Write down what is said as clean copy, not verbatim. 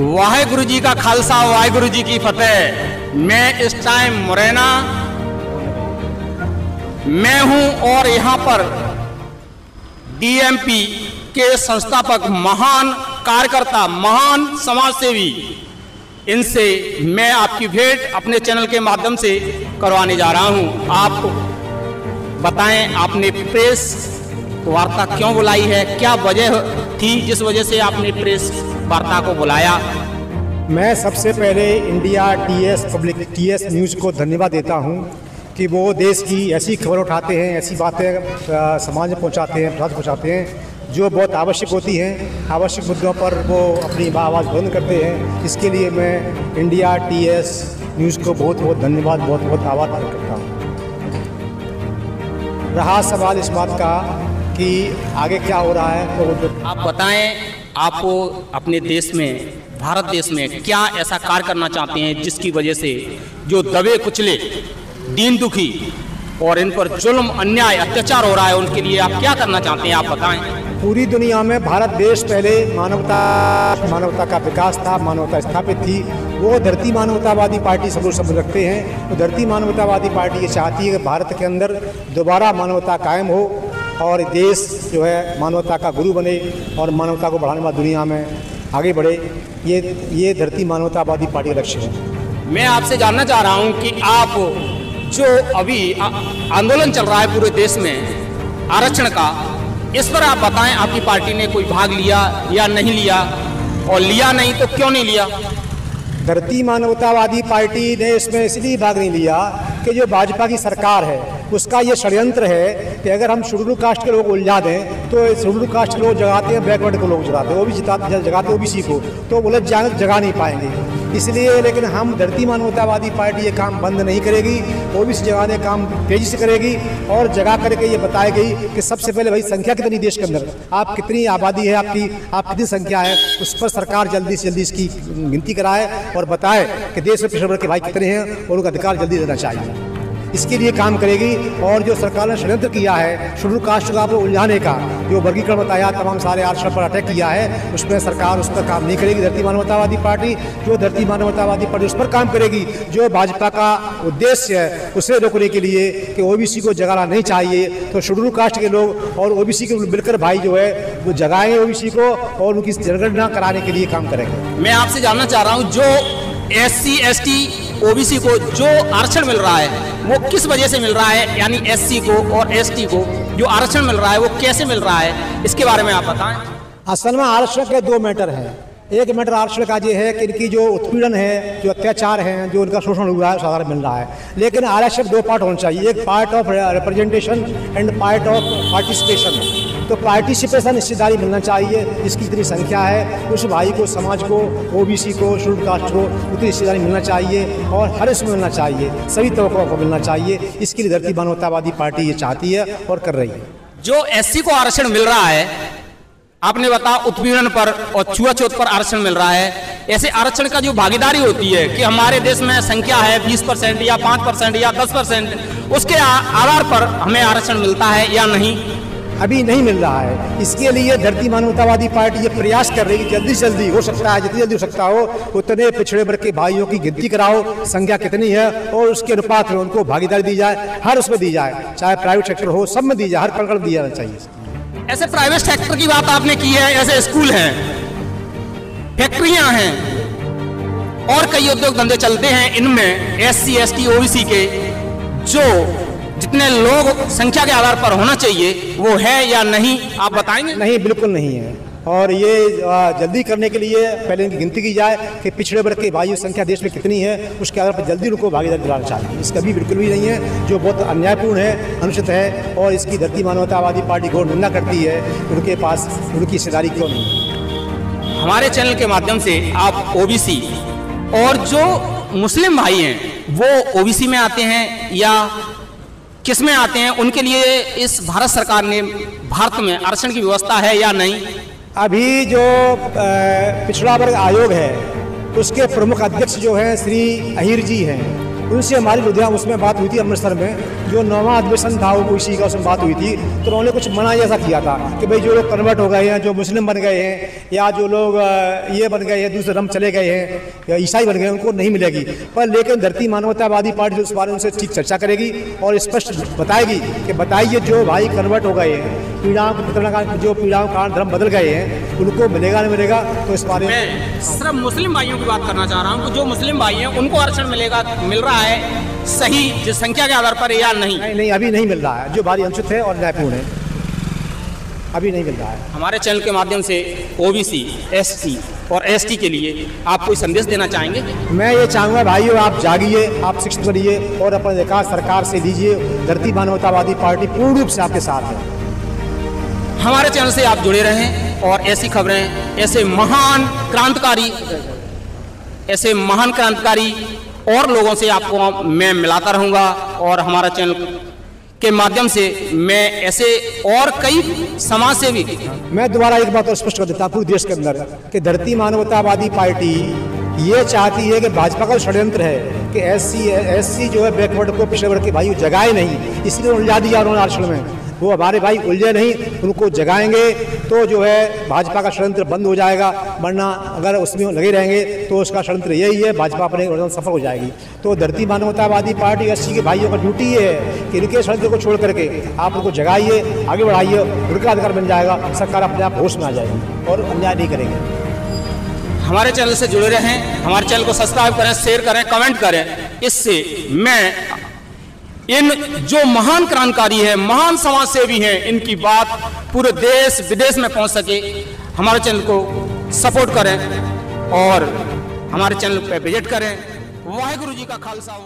वाहेगुरु जी का खालसा, वाहेगुरु जी की फतेह। मैं इस टाइम मुरैना मैं हूं और यहां पर डीएमपी के संस्थापक, महान कार्यकर्ता, महान समाजसेवी, इनसे मैं आपकी भेंट अपने चैनल के माध्यम से करवाने जा रहा हूं। आप बताएं, आपने प्रेस वार्ता क्यों बुलाई है? क्या वजह थी जिस वजह से आपने प्रेस वार्ता को बुलाया? मैं सबसे पहले इंडिया टीएस न्यूज़ को धन्यवाद देता हूं कि वो देश की ऐसी खबर उठाते हैं, ऐसी बातें समाज में पहुंचाते हैं, पहुंचाते हैं जो बहुत आवश्यक होती हैं। आवश्यक मुद्दों पर वो अपनी आवाज़ बुलंद करते हैं। इसके लिए मैं इंडिया टीएस न्यूज़ को बहुत बहुत धन्यवाद, बहुत बहुत आभार प्रकट करता हूँ। रहा सवाल इस बात का कि आगे क्या हो रहा है, तो आप बताएं, आपको अपने देश में, भारत देश में क्या ऐसा कार्य करना चाहते हैं जिसकी वजह से जो दबे कुचले, दीन दुखी और इन पर जुल्म, अन्याय, अत्याचार हो रहा है, उनके लिए आप क्या करना चाहते हैं? आप बताएं। पूरी दुनिया में भारत देश पहले मानवता का विकास था, मानवता स्थापित थी। वो धरती मानवतावादी पार्टी सब लोग शब्द रखते हैं। तो धरती मानवतावादी पार्टी ये चाहती है कि भारत के अंदर दोबारा मानवता कायम हो और देश जो है मानवता का गुरु बने और मानवता को बढ़ाने वाली दुनिया में आगे बढ़े। ये धरती मानवतावादी पार्टी का लक्ष्य है। मैं आपसे जानना चाह रहा हूं कि आप जो अभी आंदोलन चल रहा है पूरे देश में आरक्षण का, इस पर आप बताएं, आपकी पार्टी ने कोई भाग लिया या नहीं लिया, और लिया नहीं तो क्यों नहीं लिया? धरती मानवतावादी पार्टी ने इसमें इसलिए भाग नहीं लिया कि जो भाजपा की सरकार है उसका ये षड्यंत्र है कि अगर हम शेड्यूल कास्ट के लोग उलझा दें तो शेड्यूल कास्ट के लोग जगाते हैं, बैकवर्ड के लोग जगाते हैं, वो भी जगाते ओबीसी को, तो उलझ जाएंगे, जगा नहीं पाएंगे। इसलिए लेकिन हम धरती मानवतावादी पार्टी ये काम बंद नहीं करेगी, ओबीसी जगाने काम तेजी से करेगी और जगा करके ये बताएगी कि सबसे पहले भाई संख्या कितनी देश के अंदर, आप कितनी आबादी है, आप कितनी संख्या है, उस पर सरकार जल्दी से जल्दी इसकी गिनती कराए और बताए कि देश में पिछड़े वर्ग के भाई कितने हैं और उनका अधिकार जल्दी देना चाहिए। इसके लिए काम करेगी। और जो सरकार ने षड्यंत्र किया है शेड्यूल कास्ट का उलझाने का, जो वर्गीकरण बताया, तमाम सारे आरक्षण पर अटैक किया है, उसमें सरकार उस पर काम नहीं करेगी। धरती मानवतावादी पार्टी उस पर काम करेगी जो भाजपा का उद्देश्य है उसे रोकने के लिए कि ओबीसी को जगाना नहीं चाहिए। तो शेड्यूल कास्ट के लोग और ओबीसी के मिलकर भाई जो है वो जगाएंगे ओबीसी को और उनकी जनगणना कराने के लिए काम करेंगे। मैं आपसे जानना चाह रहा हूँ, जो SC ST OBC को जो आरक्षण मिल रहा है वो किस वजह से मिल रहा है? यानी SC को और ST को जो आरक्षण मिल रहा है वो कैसे मिल रहा है, इसके बारे में आप बताएं। असल में आरक्षण के दो मैटर हैं। एक मैटर आरक्षण का ये है कि इनकी जो उत्पीड़न है, जो अत्याचार हैं, जो उनका शोषण हुआ है, साधारण मिल रहा है। लेकिन आरक्षण दो पार्ट होना चाहिए, एक part of representation and part of participation. तो पार्टिसिपेशन हिस्सेदारी मिलना चाहिए, जिसकी जितनी संख्या है उस भाई को, समाज को, ओबीसी को, शेड्यूल कास्ट को उतनी हिस्सेदारी मिलना चाहिए और हर इसमें मिलना चाहिए, सभी तबकों को मिलना चाहिए। इसके लिए धरती मानवतावादी पार्टी ये चाहती है और कर रही है। जो SC को आरक्षण मिल रहा है, आपने बताया उत्पीड़न पर और छुआछूत पर आरक्षण मिल रहा है, ऐसे आरक्षण का जो भागीदारी होती है कि हमारे देश में संख्या है 20% या 5% या 10%, उसके आधार पर हमें आरक्षण मिलता है या नहीं? अभी नहीं मिल रहा है। इसके लिए धरती मानवतावादी पार्टी ये प्रयास कर रही है, जल्दी से जल्दी हो सकता है, जितनी जल्दी हो सकता हो उतने पिछड़े वर्ग के भाइयों की गिनती कराओ, संख्या कितनी है और उसके अनुपात में उनको भागीदारी दी जाए, हर उसमें दी जाए, चाहे प्राइवेट सेक्टर हो, सब में दी जाए, हर प्रकार दिया जाना चाहिए। ऐसे प्राइवेट सेक्टर की बात आपने की है, ऐसे स्कूल हैं, फैक्ट्रियां हैं और कई उद्योग धंधे चलते हैं, इनमें SC ST OBC के जो जितने लोग संख्या के आधार पर होना चाहिए वो है या नहीं, आप बताएंगे? नहीं, बिल्कुल नहीं है। और ये जल्दी करने के लिए पहले इनकी गिनती की जाए कि पिछड़े वर्ग के भाइयों संख्या देश में कितनी है, उसके आधार पर जल्दी उनको भागीदारी दिलाना चाहिए। इसका भी बिल्कुल भी नहीं है, जो बहुत अन्यायपूर्ण है, अनुचित है और इसकी धरती मानवतावादी पार्टी घोर निंदा करती है। उनके पास उनकी हिस्सेदारी क्यों नहीं? हमारे चैनल के माध्यम से आप OBC और जो मुस्लिम भाई हैं वो OBC में आते हैं या किस में आते हैं, उनके लिए इस भारत सरकार ने भारत में आरक्षण की व्यवस्था है या नहीं? अभी जो पिछड़ा वर्ग आयोग है उसके प्रमुख अध्यक्ष जो हैं श्री अहीर जी हैं, उनसे हमारी लुधियाना उसमें बात हुई थी अमृतसर में, जो 9वां अधिवेशन था वो इसी का उसमें बात हुई थी। तो उन्होंने कुछ मना ऐसा किया था कि भाई जो लोग कन्वर्ट हो गए हैं, जो मुस्लिम बन गए हैं, या जो लोग ये बन गए हैं, दूसरे धर्म चले गए हैं या ईसाई बन गए हैं, उनको नहीं मिलेगी। पर लेकिन धरती मानवतावादी पार्टी उस बारे में उनसे ठीक चर्चा करेगी और स्पष्ट बताएगी कि बताइए जो भाई कन्वर्ट हो गए हैं, पीड़ाओं के जो पीड़ाओं के कारण धर्म बदल गए हैं, उनको मिलेगा नहीं मिलेगा। तो इस बारे में सिर्फ मुस्लिम भाइयों की बात करना चाह रहा हूँ कि जो मुस्लिम भाई हैं उनको आरक्षण मिल रहा है सही जनसंख्या के आधार पर या नहीं? नहीं, अभी नहीं मिल रहा है। जो भारी अनुचित है और न्यायपूर्ण है, अभी नहीं मिल रहा है। हमारे चैनल के माध्यम से ओबीसी, एससी और एसटी के लिए आप कोई संदेश देना चाहेंगे? मैं ये चाहूँगा भाइयों, आप जागिए, आप शिक्षित बनिए और अपने अधिकार सरकार से लीजिए। धरती मानवतावादी पार्टी पूर्ण रूप से आपके साथ है। हमारे चैनल से आप जुड़े रहें और ऐसी खबरें, ऐसे महान क्रांतिकारी और लोगों से आपको मैं मिलाता रहूँगा। और हमारा चैनल के माध्यम से मैं ऐसे और कई समाज सेवी, मैं दोबारा एक बात और स्पष्ट कर देता हूँ पूरे देश के अंदर कि धरती मानवतावादी पार्टी ये चाहती है कि भाजपा का षड्यंत्र है कि एससी जो है बैकवर्ड को, पिछड़े वर्ग के भाई जगाए नहीं, इसलिए उलझा दिया उन्होंने आरक्षण में। वो हमारे भाई उलझे नहीं, उनको जगाएंगे तो जो है भाजपा का षड्यंत्र बंद हो जाएगा। वरना अगर उसमें लगे रहेंगे तो उसका षड्यंत्र यही है, भाजपा अपने सफल हो जाएगी। तो धरती मानवतावादी पार्टी एससी के भाइयों का ड्यूटी ये है कि इनके षड्यंत्र को छोड़ करके आप उनको जगाइए, आगे बढ़ाइए, उनका अधिकार बन जाएगा, सरकार अपने आप होश में आ जाएगी और अन्याय नहीं करेंगे। हमारे चैनल से जुड़े रहें, हमारे चैनल को सब्सक्राइब करें, शेयर करें, कमेंट करें। इससे मैं इन जो महान क्रांतिकारी हैं, महान समाज सेवी हैं, इनकी बात पूरे देश विदेश में पहुंच सके। हमारे चैनल को सपोर्ट करें और हमारे चैनल पर विजिट करें। वाहिगुरु जी का खालसा।